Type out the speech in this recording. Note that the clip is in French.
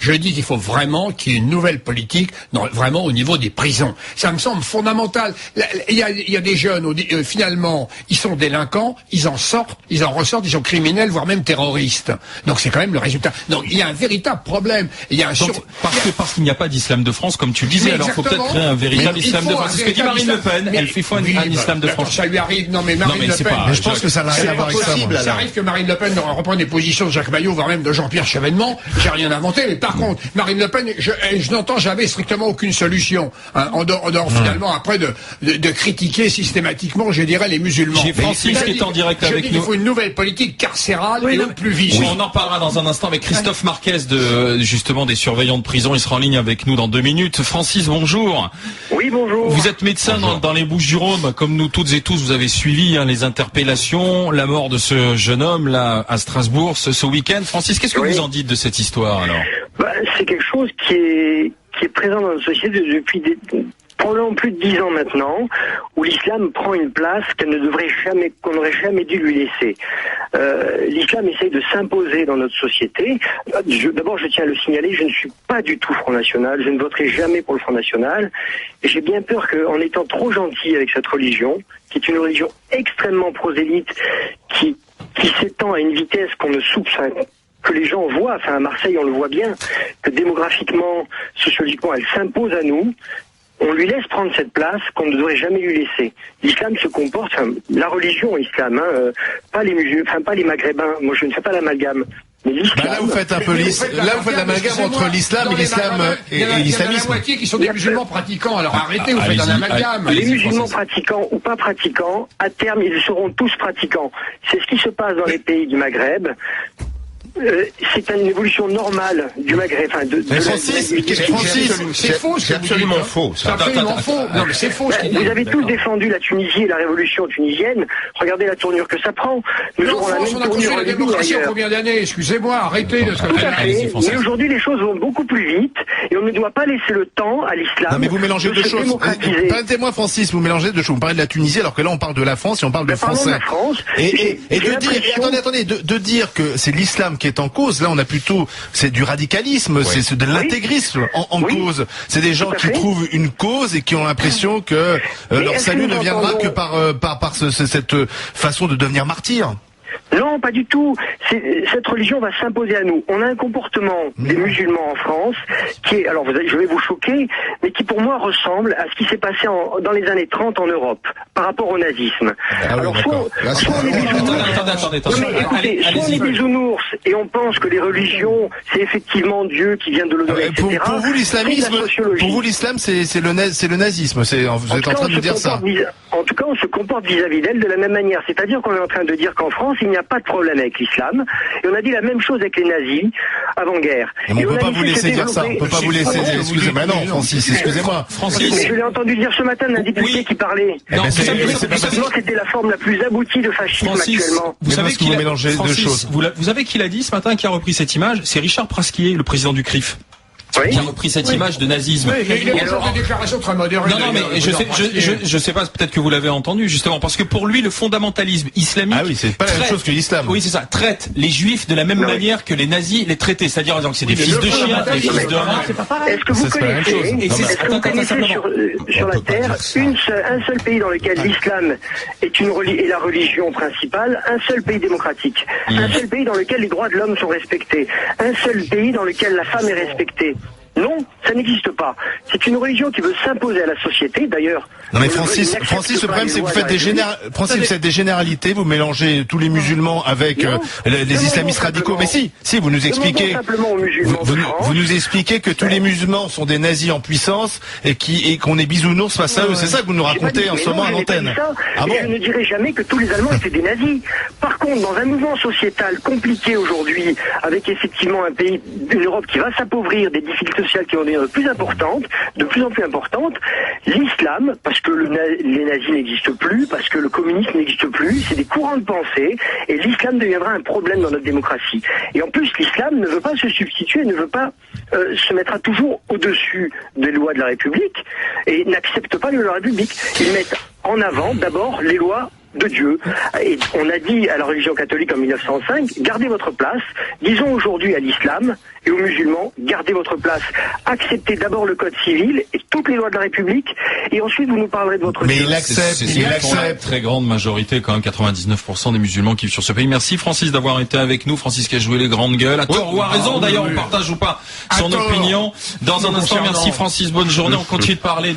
je dis qu'il faut vraiment qu'il y ait une nouvelle politique, vraiment au niveau des prisons. Ça me semble fondamental. Il y a des jeunes, finalement, ils sont délinquants, ils en ressortent, ils sont criminels, voire même terroristes. Donc c'est quand même le résultat. Donc il y a un véritable problème. Il y a parce qu'il n'y a pas d'islam de France, comme tu le disais. Alors il faut peut-être créer un véritable islam de France. C'est ce que dit Marine Le Pen. Il faut un islam de France. Ça lui arrive. Non mais Marine Le Pen. Je pense que ça n'a rien à voir avec ça. Ça arrive que Marine Le Pen reprenne des positions de Jacques Baillot, voire même de Jean-Pierre Chevènement. J'ai rien inventé. Mais par contre, Marine Le Pen, je n'entends jamais strictement aucune solution. En dehors finalement après de critiquer systématiquement, je dirais, les musulmans. J'ai Francis qui est en direct avec nous. Il faut une nouvelle politique carcérale et plus vif. On en parlera dans un instant avec Christophe Marquez justement des surveillants de prison. Il sera en ligne avec nous dans 2 minutes. Francis, bonjour. Oui, bonjour. Vous êtes médecin dans les Bouches-du-Rhône. Comme nous toutes et tous, vous avez suivi les interpellations, la mort de ce jeune homme là à Strasbourg ce week-end. Francis, qu'est-ce que vous en dites de cette histoire alors? C'est quelque chose qui est présent dans notre société depuis probablement plus de 10 ans maintenant, où l'islam prend une place qu'on n'aurait jamais dû lui laisser. L'islam essaye de s'imposer dans notre société. D'abord, je tiens à le signaler, je ne suis pas du tout Front National, je ne voterai jamais pour le Front National, et j'ai bien peur qu'en étant trop gentil avec cette religion, qui est une religion extrêmement prosélyte, qui s'étend à une vitesse qu'on ne soupçonne, que les gens voient, à Marseille on le voit bien, que démographiquement, sociologiquement, elle s'impose à nous. On lui laisse prendre cette place qu'on ne devrait jamais lui laisser. L'islam se comporte, la religion islam, pas les musulmans, pas les maghrébins. Moi, je ne fais pas l'amalgame. Mais l'islam. Là, vous faites un peu l'amalgame entre l'islam et l'islamisme. Il y en a la moitié qui sont des musulmans pratiquants. Alors arrêtez, vous faites un amalgame. Les musulmans pratiquants ou pas pratiquants, à terme, ils seront tous pratiquants. C'est ce qui se passe dans les pays du Maghreb. C'est une évolution normale du Maghreb. Francis, c'est faux. C'est absolument faux. C'est absolument faux. Non, mais c'est faux. Vous avez tous défendu la Tunisie et la révolution tunisienne. Regardez la tournure que ça prend. Nous aurons la même tournure la démocratie en combien d'années? Excusez-moi, arrêtez de se faire. Mais aujourd'hui, les choses vont beaucoup plus vite et on ne doit pas laisser le temps à l'islam. Non, mais vous mélangez deux choses. Permettez-moi, Francis, vous mélangez deux choses. Vous parlez de la Tunisie alors que là, on parle de la France et on parle de français. Et de dire que c'est l'islam qui est en cause, là on a plutôt, c'est du radicalisme, c'est de l'intégrisme en cause. C'est des gens qui trouvent une cause et qui ont l'impression que leur salut ne viendra que par cette façon de devenir martyr. Non, pas du tout. Cette religion va s'imposer à nous. On a un comportement des musulmans en France qui est, alors je vais vous choquer, mais qui pour moi ressemble à ce qui s'est passé dans les années 30 en Europe par rapport au nazisme. Alors soit on est bisounours et on pense que les religions c'est effectivement Dieu qui vient de l'au-delà, etc. Pour vous l'islam c'est le nazisme. Vous êtes en train de nous dire ça. En tout cas, on se comporte vis-à-vis d'elle de la même manière. C'est-à-dire qu'on est en train de dire qu'en France, il n'y a pas de problème avec l'islam. Et on a dit la même chose avec les nazis avant-guerre. On ne peut pas vous laisser dire ça. On ne peut pas vous laisser dire. Excusez-moi. Non, Francis, excusez-moi. Francis. Je l'ai entendu dire ce matin d'un député qui parlait. C'était la forme la plus aboutie de fascisme actuellement. Vous savez qui mélangez deux choses. Vous savez qui l'a dit ce matin, qui a repris cette image? C'est Richard Prasquier, le président du CRIF. Qui a repris cette image de nazisme. Il a toujours des déclarations très modérées. Non, mais je sais pas, peut-être que vous l'avez entendu, justement, parce que pour lui, le fondamentalisme islamique. Ah oui, c'est pas la même chose que l'islam. Oui, c'est ça. Traite les juifs de la même manière que les nazis les traitaient. C'est-à-dire, que c'est des fils de chiens, des fils de rats. Est-ce que vous connaissez sur la Terre un seul pays dans lequel l'islam est la religion principale, un seul pays démocratique, un seul pays dans lequel les droits de l'homme sont respectés, un seul pays dans lequel la femme est respectée? Non, ça n'existe pas. C'est une religion qui veut s'imposer à la société, d'ailleurs. Non mais Francis, le problème c'est que vous faites des généralités, vous mélangez tous les musulmans avec les islamistes radicaux. Mais si, vous nous expliquez, vous nous expliquez que tous les musulmans sont des nazis en puissance et qu'on est bisounours face à eux. C'est ça que vous nous racontez en ce moment à l'antenne. Ah bon? Je ne dirais jamais que tous les Allemands étaient des nazis. Par contre, dans un mouvement sociétal compliqué aujourd'hui, avec effectivement un pays, une Europe qui va s'appauvrir, des difficultés sociales qui vont devenir de plus en plus importantes, l'islam, parce que les nazis n'existent plus, parce que le communisme n'existe plus, c'est des courants de pensée, et l'islam deviendra un problème dans notre démocratie. Et en plus, l'islam ne veut pas se substituer, ne veut pas se mettre toujours au-dessus des lois de la République, et n'accepte pas les lois de la République. Ils mettent en avant d'abord les lois de Dieu. Et on a dit à la religion catholique en 1905, gardez votre place. Disons aujourd'hui à l'islam et aux musulmans, gardez votre place. Acceptez d'abord le code civil et toutes les lois de la République, et ensuite vous nous parlerez de votre Mais Dieu. il accepte, il accepte. Très grande majorité, quand même 99% des musulmans qui vivent sur ce pays. Merci Francis d'avoir été avec nous. Francis qui a joué les grandes gueules. À tort ou à raison, d'ailleurs, on partage ou pas son opinion. Dans un instant, merci Francis, bonne journée. On continue de parler.